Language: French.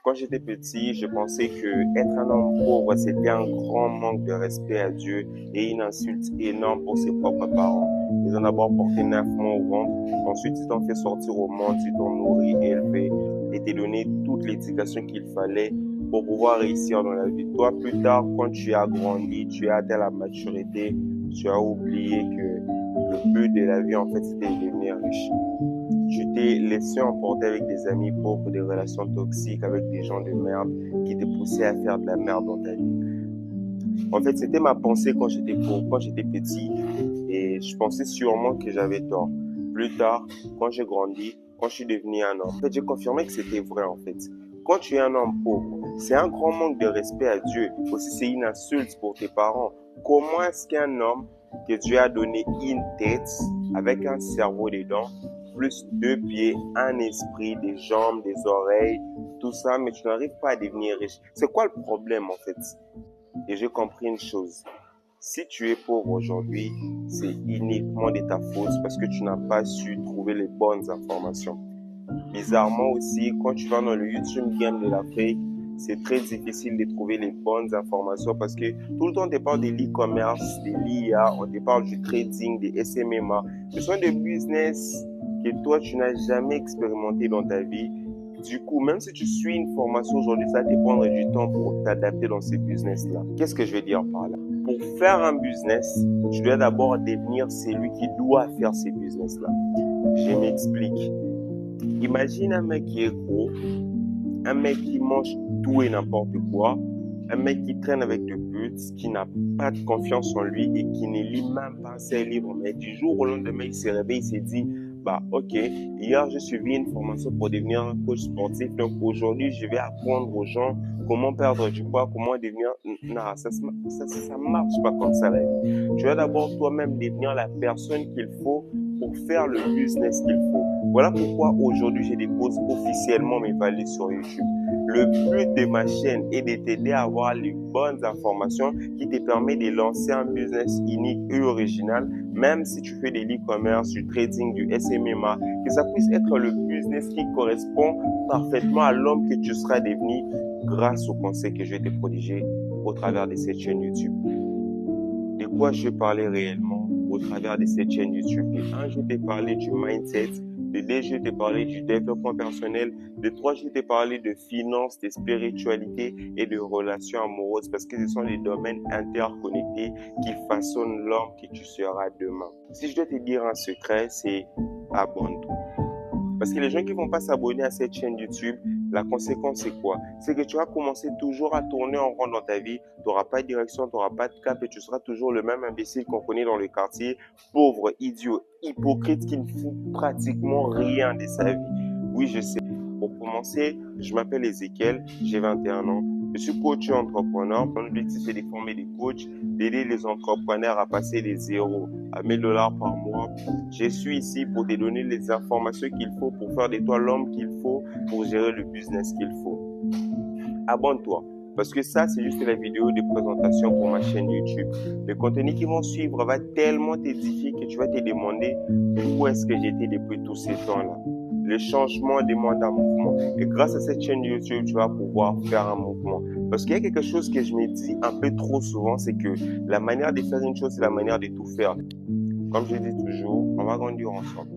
Quand j'étais petit, je pensais que être un homme pauvre, c'était un grand manque de respect à Dieu et une insulte énorme pour ses propres parents. Ils ont d'abord porté 9 mois au ventre, ensuite ils t'ont fait sortir au monde, ils t'ont nourri, élevé et t'ont donné toute l'éducation qu'il fallait pour pouvoir réussir dans la vie. Toi, plus tard, quand tu as grandi, tu as atteint la maturité, tu as oublié que le but de la vie, en fait, c'était de devenir riche. Tu t'es laissé emporter avec des amis pauvres, des relations toxiques avec des gens de merde qui te poussaient à faire de la merde dans ta vie. En fait, c'était ma pensée quand j'étais pauvre, quand j'étais petit, et je pensais sûrement que j'avais tort. Plus tard, quand j'ai grandi, quand je suis devenu un homme, en fait, j'ai confirmé que c'était vrai, en fait. Quand tu es un homme pauvre, c'est un grand manque de respect à Dieu. Aussi, c'est une insulte pour tes parents. Comment est-ce qu'un homme que Dieu a donné une tête avec un cerveau dedans, plus 2 pieds, un esprit, des jambes, des oreilles, tout ça, mais tu n'arrives pas à devenir riche? C'est quoi le problème, en fait? Et j'ai compris une chose. Si tu es pauvre aujourd'hui, c'est uniquement de ta faute parce que tu n'as pas su trouver les bonnes informations. Bizarrement aussi, quand tu vas dans le YouTube Game de l'Afrique, c'est très difficile de trouver les bonnes informations parce que tout le temps on te parle de l'e-commerce, de l'IA, on te parle du trading, des SMMA. Ce sont des business que toi tu n'as jamais expérimenté dans ta vie. Du coup, même si tu suis une formation aujourd'hui, ça va te prendre du temps pour t'adapter dans ces business-là. Qu'est-ce que je veux dire par là? Pour faire un business, tu dois d'abord devenir celui qui doit faire ces business-là. Je m'explique. Imagine un mec qui est gros, un mec qui mange tout et n'importe quoi, un mec qui traîne avec des putes, qui n'a pas de confiance en lui et qui ne lit même pas ses livres. Mais du jour au lendemain, il se réveille, il s'est dit, bah ok, hier j'ai suivi une formation pour devenir un coach sportif, donc aujourd'hui je vais apprendre aux gens comment perdre du poids, comment devenir... Non, ça marche pas comme ça la vie. Tu vas d'abord toi-même devenir la personne qu'il faut pour faire le business qu'il faut. Voilà pourquoi aujourd'hui je dépose officiellement mes valises sur YouTube. Le but de ma chaîne est de t'aider à avoir les bonnes informations qui te permettent de lancer un business unique et original, même si tu fais de l'e-commerce, du trading, du SMMA, que ça puisse être le business qui correspond parfaitement à l'homme que tu seras devenu grâce aux conseils que je vais te prodiguer au travers de cette chaîne YouTube. De quoi je vais parler réellement au travers de cette chaîne YouTube? De 1, je vais te parler du mindset. De 2, je vais te parler du développement personnel. De 3, je vais te parler de finances, de spiritualité et de relations amoureuses parce que ce sont les domaines interconnectés qui façonnent l'homme que tu seras demain. Si je dois te dire un secret, c'est abonne-toi. Parce que les gens qui ne vont pas s'abonner à cette chaîne YouTube, la conséquence c'est quoi? C'est que tu vas commencer toujours à tourner en rond dans ta vie, tu n'auras pas de direction, tu n'auras pas de cap et tu seras toujours le même imbécile qu'on connaît dans le quartier, pauvre, idiot, hypocrite qui ne fout pratiquement rien de sa vie. Oui, je sais. Pour commencer, je m'appelle Ezekiel, j'ai 21 ans. Je suis coach et entrepreneur. Mon objectif, c'est de former des coachs, d'aider les entrepreneurs à passer de 0 à 1000 $ par mois. Je suis ici pour te donner les informations qu'il faut pour faire de toi l'homme qu'il faut pour gérer le business qu'il faut. Abonne-toi. Parce que ça, c'est juste la vidéo de présentation pour ma chaîne YouTube. Le contenu qui va suivre va tellement t'édifier que tu vas te demander où est-ce que j'étais depuis tous ces temps-là. Le changement demande un mouvement. Et grâce à cette chaîne YouTube, tu vas pouvoir faire un mouvement. Parce qu'il y a quelque chose que je me dis un peu trop souvent, c'est que la manière de faire une chose, c'est la manière de tout faire. Comme je dis toujours, on va grandir ensemble.